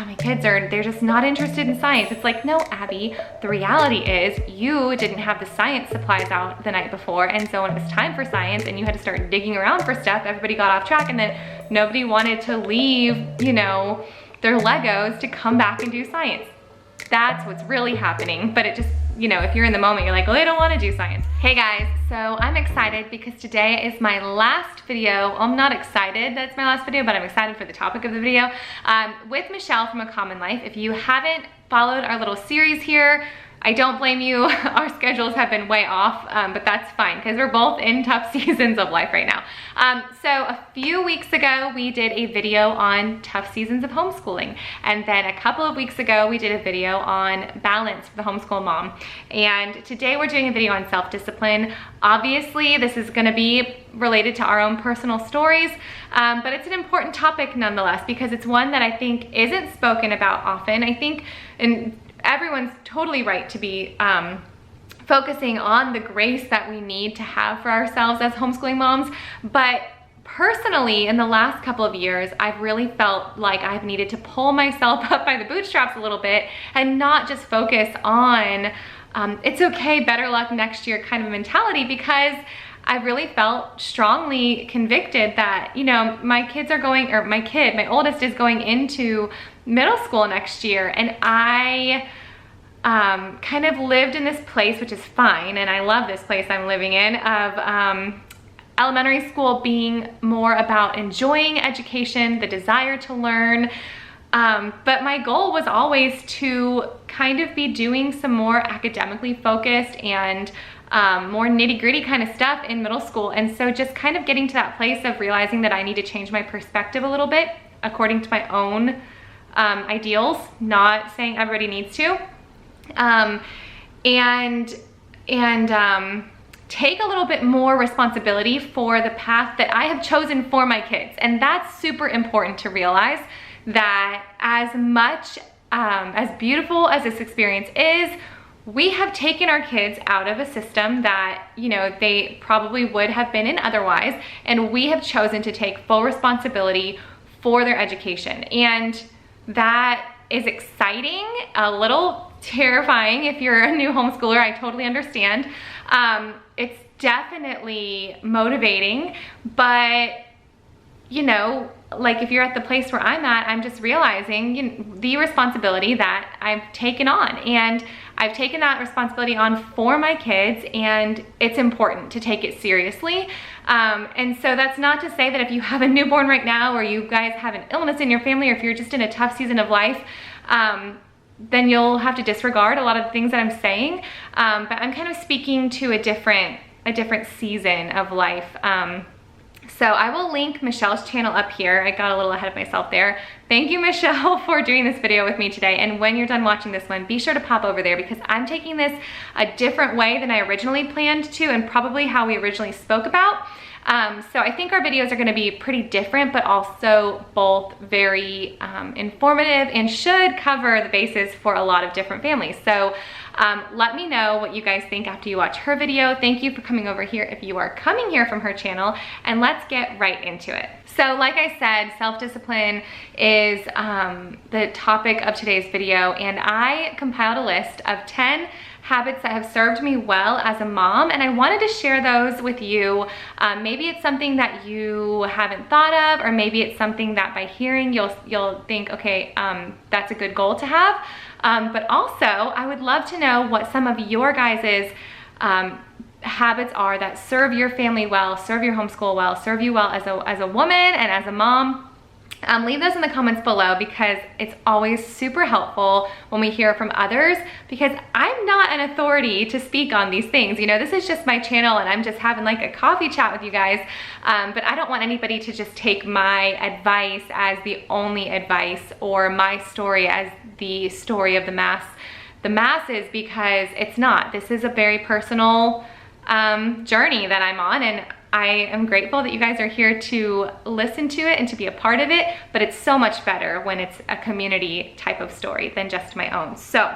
my kids they're just not interested in science. It's like, no, Abby, the reality is you didn't have the science supplies out the night before. And so when it was time for science and you had to start digging around for stuff, everybody got off track, and then nobody wanted to leave, you know, their Legos to come back and do science. That's what's really happening. But it just, you know, if you're in the moment, you're like, well, they don't want to do science. Hey guys, so I'm excited because today is my last video. I'm not excited that it's my last video, but I'm excited for the topic of the video with Michelle from A Common Life. If you haven't followed our little series here, I don't blame you. Our schedules have been way off, but that's fine because we're both in tough seasons of life right now. So a few weeks ago, we did a video on tough seasons of homeschooling. And then a couple of weeks ago, we did a video on balance for the homeschool mom. And today we're doing a video on self-discipline. Obviously, this is gonna be related to our own personal stories, but it's an important topic nonetheless because it's one that I think isn't spoken about often. I think, and everyone's totally right to be focusing on the grace that we need to have for ourselves as homeschooling moms. But personally, in the last couple of years, I've really felt like I've needed to pull myself up by the bootstraps a little bit and not just focus on it's okay, better luck next year kind of mentality, because I really felt strongly convicted that, you know, my kids are going, or my oldest is going into middle school next year, and I kind of lived in this place, which is fine, and I love this place I'm living in, of elementary school being more about enjoying education, the desire to learn, but my goal was always to kind of be doing some more academically focused and more nitty-gritty kind of stuff in middle school. And so just kind of getting to that place of realizing that I need to change my perspective a little bit according to my own ideals, not saying everybody needs to, and take a little bit more responsibility for the path that I have chosen for my kids. And that's super important to realize, that as much as beautiful as this experience is, we have taken our kids out of a system that, you know, they probably would have been in otherwise, and we have chosen to take full responsibility for their education. And that is exciting, a little terrifying if you're a new homeschooler, I totally understand. It's definitely motivating, but you know, like if you're at the place where I'm at, I'm just realizing, you know, the responsibility that I've taken on, and I've taken that responsibility on for my kids, and it's important to take it seriously. And so that's not to say that if you have a newborn right now, or you guys have an illness in your family, or if you're just in a tough season of life, then you'll have to disregard a lot of the things that I'm saying. But I'm kind of speaking to a different season of life. So I will link Michelle's channel up here. I got a little ahead of myself there. Thank you, Michelle, for doing this video with me today. And when you're done watching this one, be sure to pop over there, because I'm taking this a different way than I originally planned to, and probably how we originally spoke about. So I think our videos are gonna be pretty different, but also both very informative and should cover the bases for a lot of different families. So let me know what you guys think after you watch her video. Thank you for coming over here if you are coming here from her channel, and let's get right into it. So like I said, self-discipline is the topic of today's video, and I compiled a list of 10 habits that have served me well as a mom, and I wanted to share those with you. Maybe it's something that you haven't thought of, or maybe it's something that by hearing you'll think, okay, that's a good goal to have. But also, I would love to know what some of your guys's habits are that serve your family well, serve your homeschool well, serve you well as a woman and as a mom. Leave those in the comments below, because it's always super helpful when we hear from others, because I'm not an authority to speak on these things. You know, this is just my channel, and I'm just having like a coffee chat with you guys, but I don't want anybody to just take my advice as the only advice, or my story as the story of the masses, because it's not. This is a very personal journey that I'm on, and I am grateful that you guys are here to listen to it and to be a part of it, but it's so much better when it's a community type of story than just my own. So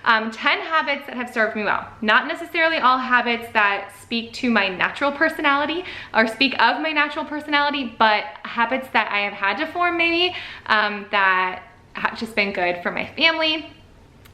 10 habits that have served me well. Not necessarily all habits that speak to my natural personality or speak of my natural personality, but habits that I have had to form maybe that just been good for my family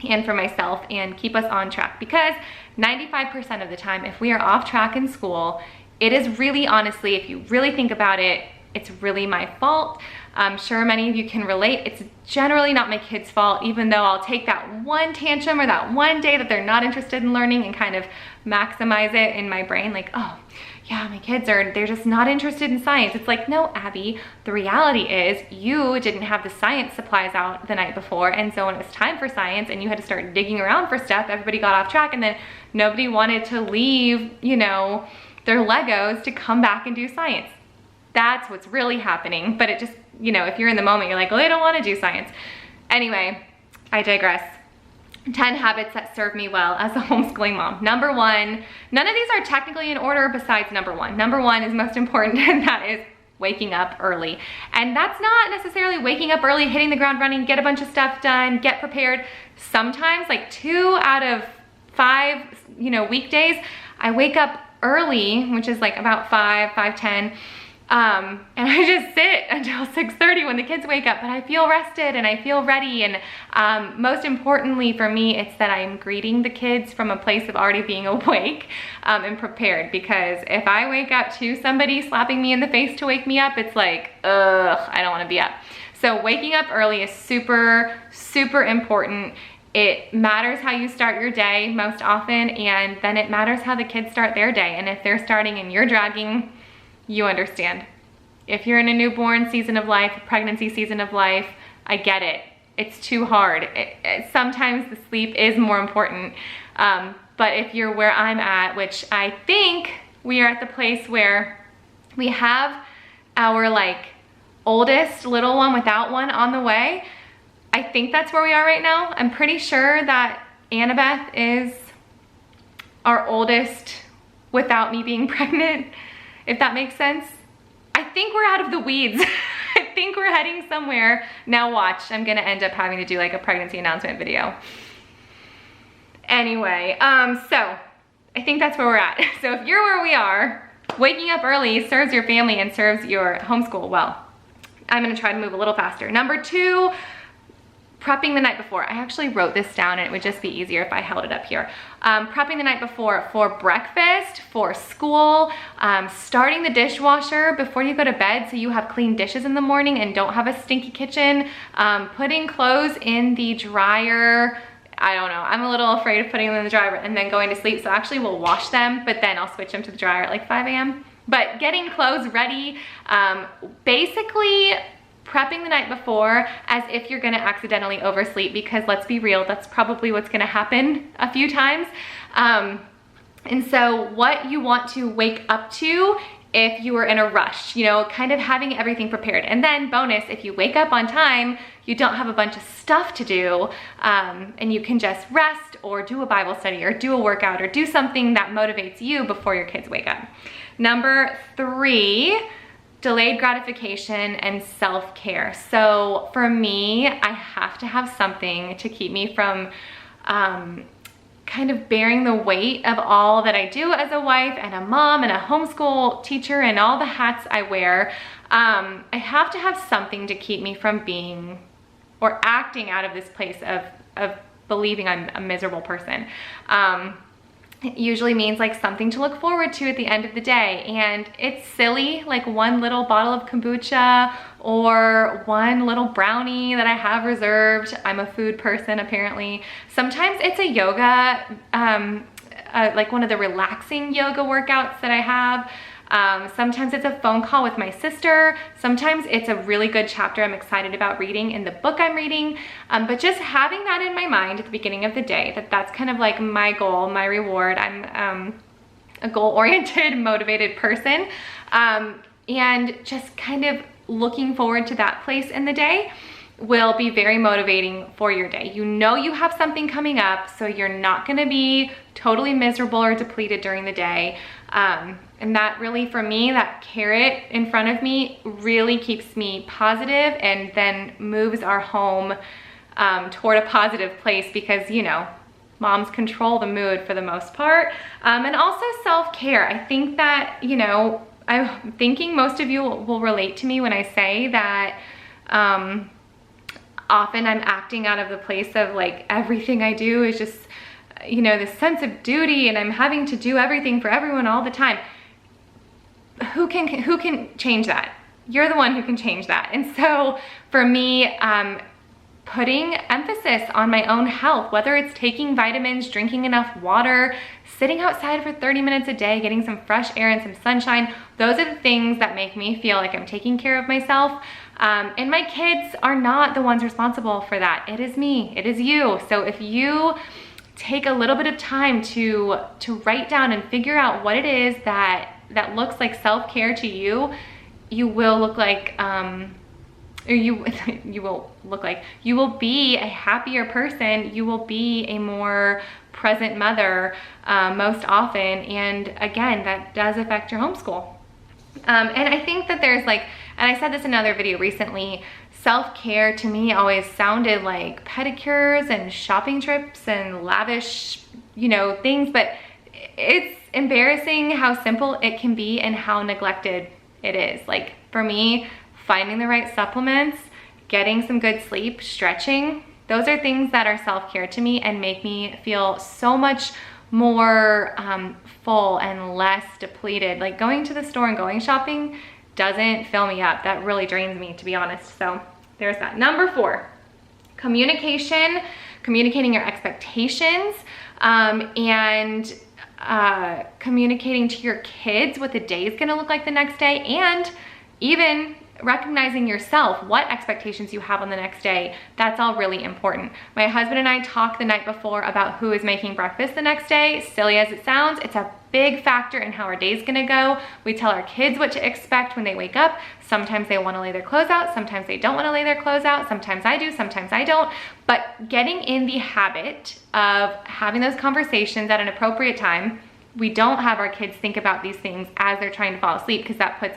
and for myself and keep us on track, because 95% of the time, if we are off track in school, it is really, honestly, if you really think about it, it's really my fault. I'm sure many of you can relate. It's generally not my kids' fault, even though I'll take that one tantrum or that one day that they're not interested in learning and kind of maximize it in my brain, like, oh yeah, my kids they're just not interested in science. It's like, no, Abby, the reality is you didn't have the science supplies out the night before, and so when it was time for science and you had to start digging around for stuff, everybody got off track, and then nobody wanted to leave, you know, their Legos to come back and do science. That's what's really happening. But it just, you know, if you're in the moment, you're like, well, they don't want to do science. Anyway, I digress. 10 habits that serve me well as a homeschooling mom. Number one, none of these are technically in order besides number one. Number one is most important, and that is waking up early. And that's not necessarily waking up early, hitting the ground running, get a bunch of stuff done, get prepared. Sometimes, like 2 out of 5, you know, weekdays, I wake up early, which is like about 5:10, and I just sit until 6:30 when the kids wake up, but I feel rested and I feel ready. And most importantly for me, it's that I'm greeting the kids from a place of already being awake and prepared, because if I wake up to somebody slapping me in the face to wake me up, it's like, ugh, I don't want to be up. So waking up early is super, super important. It matters how you start your day most often, and then it matters how the kids start their day. And if they're starting and you're dragging, you understand. If you're in a newborn season of life, pregnancy season of life, I get it. It's too hard. Sometimes the sleep is more important. But if you're where I'm at, which I think we are at the place where we have our like oldest little one without one on the way, I think that's where we are right now. I'm pretty sure that Annabeth is our oldest without me being pregnant, if that makes sense. I think we're out of the weeds. I think we're heading somewhere. Now watch, I'm gonna end up having to do like a pregnancy announcement video. Anyway, so I think that's where we're at. So if you're where we are, waking up early serves your family and serves your homeschool well. I'm gonna try to move a little faster. Number 2, prepping the night before. I actually wrote this down and it would just be easier if I held it up here. Prepping the night before for breakfast, for school, starting the dishwasher before you go to bed so you have clean dishes in the morning and don't have a stinky kitchen, putting clothes in the dryer. I don't know, I'm a little afraid of putting them in the dryer and then going to sleep, so actually we'll wash them, but then I'll switch them to the dryer at like 5 a.m. But getting clothes ready, basically prepping the night before as if you're gonna accidentally oversleep, because let's be real, that's probably what's gonna happen a few times. And so what you want to wake up to if you are in a rush, you know, kind of having everything prepared. And then bonus, if you wake up on time, you don't have a bunch of stuff to do, and you can just rest or do a Bible study or do a workout or do something that motivates you before your kids wake up. Number 3, delayed gratification and self-care. So for me, I have to have something to keep me from kind of bearing the weight of all that I do as a wife and a mom and a homeschool teacher and all the hats I wear. I have to have something to keep me from being or acting out of this place of believing I'm a miserable person. It usually means like something to look forward to at the end of the day. And it's silly, like one little bottle of kombucha or one little brownie that I have reserved. I'm a food person apparently. Sometimes it's a yoga, like one of the relaxing yoga workouts that I have. Sometimes it's a phone call with my sister. Sometimes it's a really good chapter I'm excited about reading in the book I'm reading. But just having that in my mind at the beginning of the day, that's kind of like my goal, my reward. I'm a goal-oriented, motivated person. And just kind of looking forward to that place in the day will be very motivating for your day. You know you have something coming up, so you're not gonna be totally miserable or depleted during the day. And that really, for me, that carrot in front of me really keeps me positive and then moves our home toward a positive place, because, you know, moms control the mood for the most part. And also self-care. I think that, you know, I'm thinking most of you will relate to me when I say that often I'm acting out of the place of like everything I do is just, you know, this sense of duty and I'm having to do everything for everyone all the time. Who can change that? You're the one who can change that. And so for me, putting emphasis on my own health, whether it's taking vitamins, drinking enough water, sitting outside for 30 minutes a day, getting some fresh air and some sunshine, those are the things that make me feel like I'm taking care of myself. And my kids are not the ones responsible for that. It is me, it is you. So if you take a little bit of time to write down and figure out what it is that looks like self-care to you, you will look like, you will be a happier person. You will be a more present mother most often. And again, that does affect your homeschool. And I think that there's like, and I said this in another video recently, self-care to me always sounded like pedicures and shopping trips and lavish, you know, things, but it's embarrassing how simple it can be and how neglected it is. Like for me, finding the right supplements, getting some good sleep, stretching, those are things that are self-care to me and make me feel so much more full and less depleted. Like going to the store and going shopping doesn't fill me up. That really drains me, to be honest. So there's that. Number 4, communication, communicating your expectations, and communicating to your kids what the day is gonna look like the next day, and even recognizing yourself, what expectations you have on the next day. That's all really important. My husband and I talked the night before about who is making breakfast the next day. Silly as it sounds, it's a big factor in how our day's gonna go. We tell our kids what to expect when they wake up. Sometimes they wanna lay their clothes out, sometimes they don't wanna lay their clothes out, sometimes I do, sometimes I don't. But getting in the habit of having those conversations at an appropriate time. We don't have our kids think about these things as they're trying to fall asleep, because that puts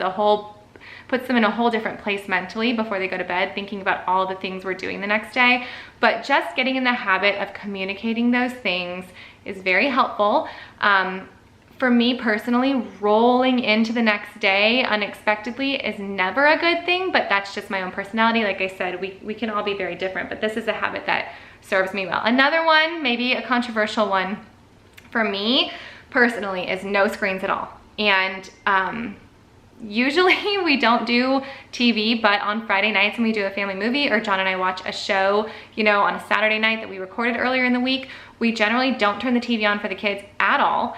them in a whole different place mentally before they go to bed, thinking about all the things we're doing the next day. But just getting in the habit of communicating those things is very helpful. For me personally, rolling into the next day unexpectedly is never a good thing, but that's just my own personality. Like I said, we can all be very different, but this is a habit that serves me well. Another one, maybe a controversial one for me personally, is no screens at all. And usually we don't do TV, but on Friday nights when we do a family movie, or John and I watch a show, you know, on a Saturday night that we recorded earlier in the week, we generally don't turn the TV on for the kids at all.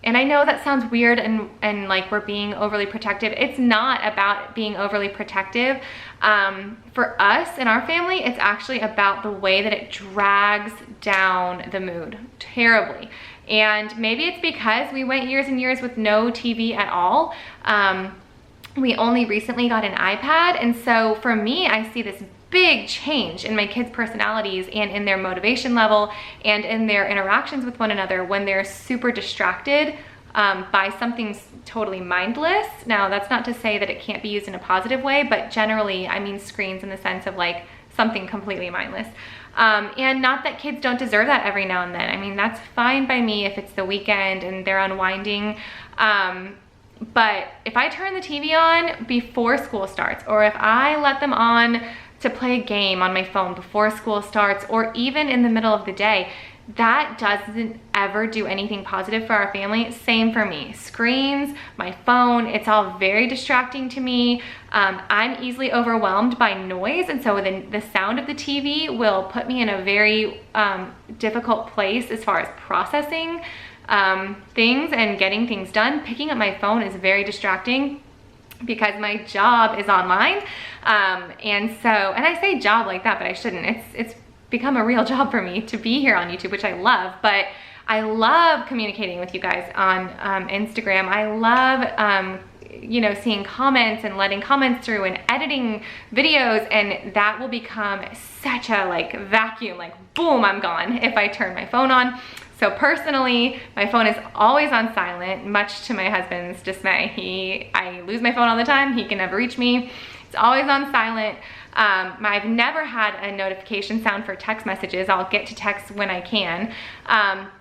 And I know that sounds weird and like we're being overly protective. It's not about being overly protective. For us and our family, it's actually about the way that it drags down the mood terribly. And maybe it's because we went years and years with no TV at all. We only recently got an iPad. And so for me, I see this big change in my kids' personalities and in their motivation level and in their interactions with one another when they're super distracted by something totally mindless. Now, that's not to say that it can't be used in a positive way, but generally, I mean screens in the sense of like something completely mindless. And not that kids don't deserve that every now and then. I mean, that's fine by me if it's the weekend and they're unwinding. But if I turn the TV on before school starts, or if I let them on to play a game on my phone before school starts, or even in the middle of the day, that doesn't ever do anything positive for our family. Same for me. Screens, my phone, it's all very distracting to me. I'm easily overwhelmed by noise, and so the sound of the TV will put me in a very difficult place as far as processing things and getting things done. Picking up my phone is very distracting because my job is online. And I say job like that, but I shouldn't. It's become a real job for me to be here on YouTube, which I love, but I love communicating with you guys on Instagram. I love, you know, seeing comments and letting comments through and editing videos, and that will become such a like vacuum, like boom, I'm gone if I turn my phone on. So personally, my phone is always on silent, much to my husband's dismay. I lose my phone all the time. He can never reach me. It's always on silent. I've never had a notification sound for text messages. I'll get to text when I can.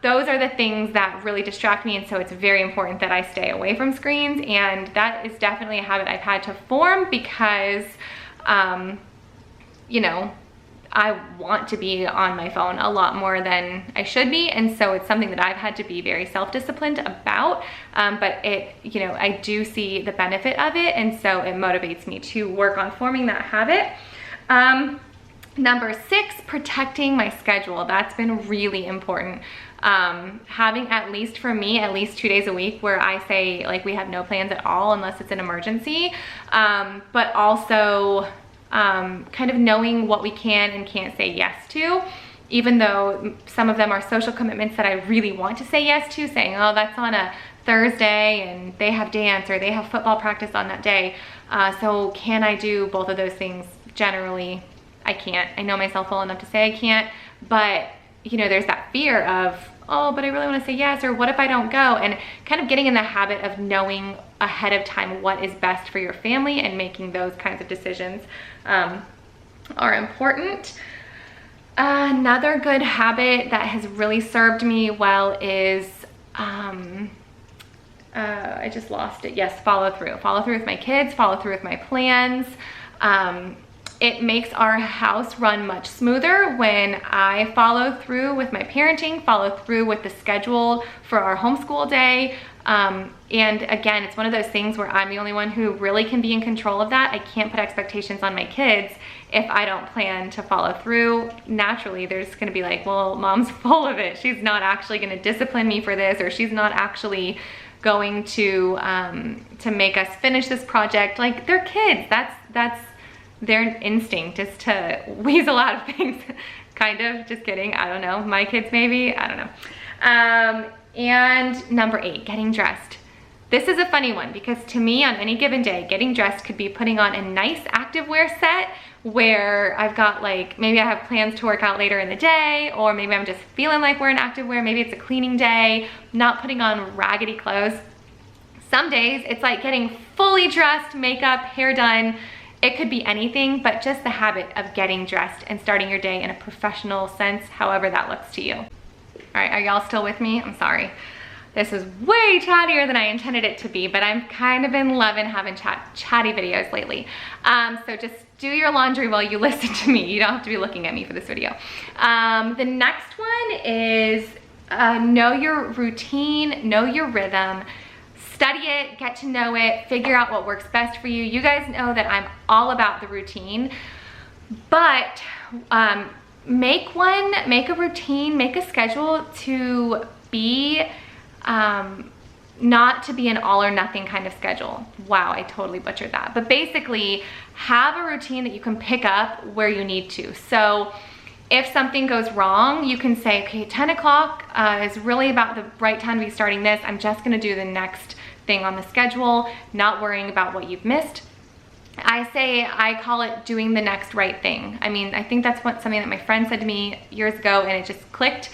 Those are the things that really distract me, and so it's very important that I stay away from screens, and that is definitely a habit I've had to form because you know, I want to be on my phone a lot more than I should be. And so it's something that I've had to be very self-disciplined about. But it, you know, I do see the benefit of it. And so it motivates me to work on forming that habit. Number 6, protecting my schedule. That's been really important. Having, at least for me, at least 2 days a week where I say like we have no plans at all unless it's an emergency. But also kind of knowing what we can and can't say yes to, even though some of them are social commitments that I really want to say yes to, saying, oh, that's on a Thursday and they have dance or they have football practice on that day. So can I do both of those things? Generally, I can't. I know myself well enough to say I can't, but you know, there's that fear of, oh, but I really want to say yes, or what if I don't go? And kind of getting in the habit of knowing ahead of time what is best for your family and making those kinds of decisions are important. Another good habit that has really served me well is, I just lost it. Yes, follow through. Follow through with my kids, follow through with my plans. It makes our house run much smoother when I follow through with my parenting, follow through with the schedule for our homeschool day. And again, it's one of those things where I'm the only one who really can be in control of that. I can't put expectations on my kids if I don't plan to follow through. Naturally, they're just gonna be like, well, mom's full of it. She's not actually gonna discipline me for this, or she's not actually going to make us finish this project. Like, they're kids. That's their instinct, is to weasel out of things. Kind of, just kidding. I don't know. My kids maybe, I don't know. And number 8, getting dressed. This is a funny one because to me, on any given day, getting dressed could be putting on a nice activewear set where I've got like, maybe I have plans to work out later in the day, or maybe I'm just feeling like wearing activewear. Maybe it's a cleaning day, not putting on raggedy clothes. Some days it's like getting fully dressed, makeup, hair done. It could be anything, but just the habit of getting dressed and starting your day in a professional sense, however that looks to you. All right, are y'all still with me? I'm sorry. This is way chattier than I intended it to be, but I'm kind of been loving having chatty videos lately. So just do your laundry while you listen to me. You don't have to be looking at me for this video. The next one is know your routine, know your rhythm. Study it, get to know it, figure out what works best for you. You guys know that I'm all about the routine, but make a routine, make a schedule to be, not to be an all or nothing kind of schedule. Wow, I totally butchered that. But basically, have a routine that you can pick up where you need to. So if something goes wrong, you can say, okay, 10 o'clock is really about the right time to be starting this. I'm just gonna do the next thing on the schedule, not worrying about what you've missed. I call it doing the next right thing. I mean, I think that's something that my friend said to me years ago, and it just clicked.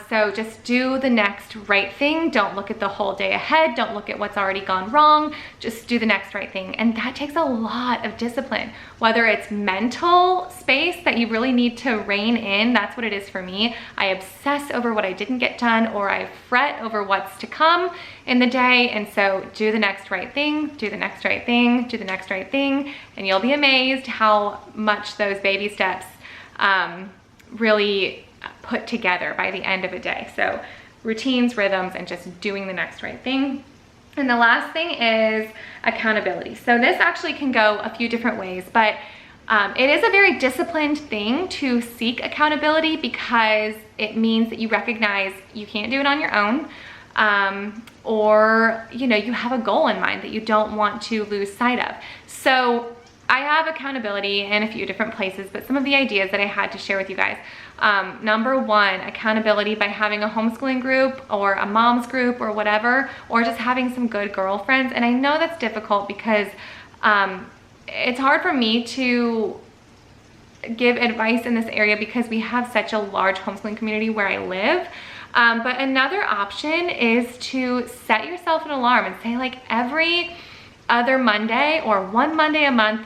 So just do the next right thing. Don't look at the whole day ahead. Don't look at what's already gone wrong. Just do the next right thing. And that takes a lot of discipline, whether it's mental space that you really need to rein in. That's what it is for me. I obsess over what I didn't get done, or I fret over what's to come in the day. And so do the next right thing, do the next right thing, do the next right thing. And you'll be amazed how much those baby steps really put together by the end of a day. So routines, rhythms, and just doing the next right thing. And the last thing is accountability. So this actually can go a few different ways, but it is a very disciplined thing to seek accountability, because it means that you recognize you can't do it on your own, or you know, you have a goal in mind that you don't want to lose sight of. So I have accountability in a few different places, but some of the ideas that I had to share with you guys. Number 1, accountability by having a homeschooling group or a mom's group or whatever, or just having some good girlfriends. And I know that's difficult because it's hard for me to give advice in this area because we have such a large homeschooling community where I live. But another option is to set yourself an alarm and say, like, every other Monday or one Monday a month,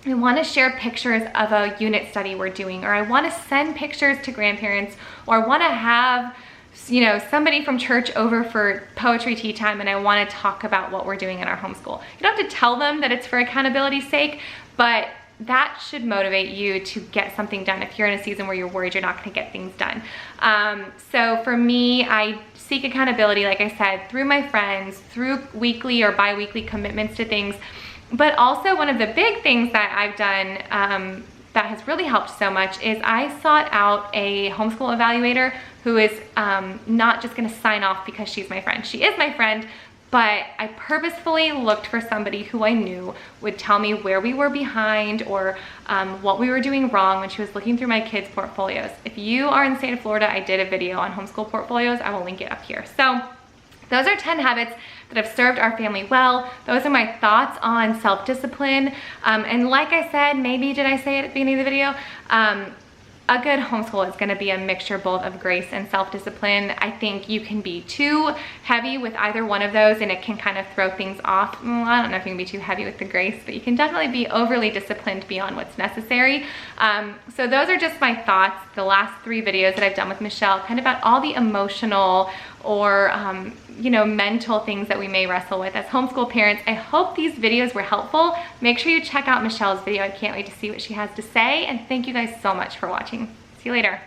I want to share pictures of a unit study we're doing, or I want to send pictures to grandparents, or I want to have, you know, somebody from church over for poetry tea time, and I want to talk about what we're doing in our homeschool. You don't have to tell them that it's for accountability's sake, but that should motivate you to get something done if you're in a season where you're worried you're not gonna get things done. So for me, I seek accountability, like I said, through my friends, through weekly or bi-weekly commitments to things. But also one of the big things that I've done that has really helped so much is I sought out a homeschool evaluator who is not just gonna sign off because she's my friend. She is my friend, but I purposefully looked for somebody who I knew would tell me where we were behind or what we were doing wrong when she was looking through my kids' portfolios. If you are in the state of Florida, I did a video on homeschool portfolios. I will link it up here. So those are 10 habits that have served our family well. Those are my thoughts on self-discipline. And like I said, maybe did I say it at the beginning of the video? A good homeschool is gonna be a mixture both of grace and self-discipline. I think you can be too heavy with either one of those and it can kind of throw things off. I don't know if you can be too heavy with the grace, but you can definitely be overly disciplined beyond what's necessary. So those are just my thoughts, the last 3 videos that I've done with Michelle, kind of about all the emotional or you know, mental things that we may wrestle with as homeschool parents. I hope these videos were helpful. Make sure you check out Michelle's video. I can't wait to see what she has to say. And thank you guys so much for watching. See you later.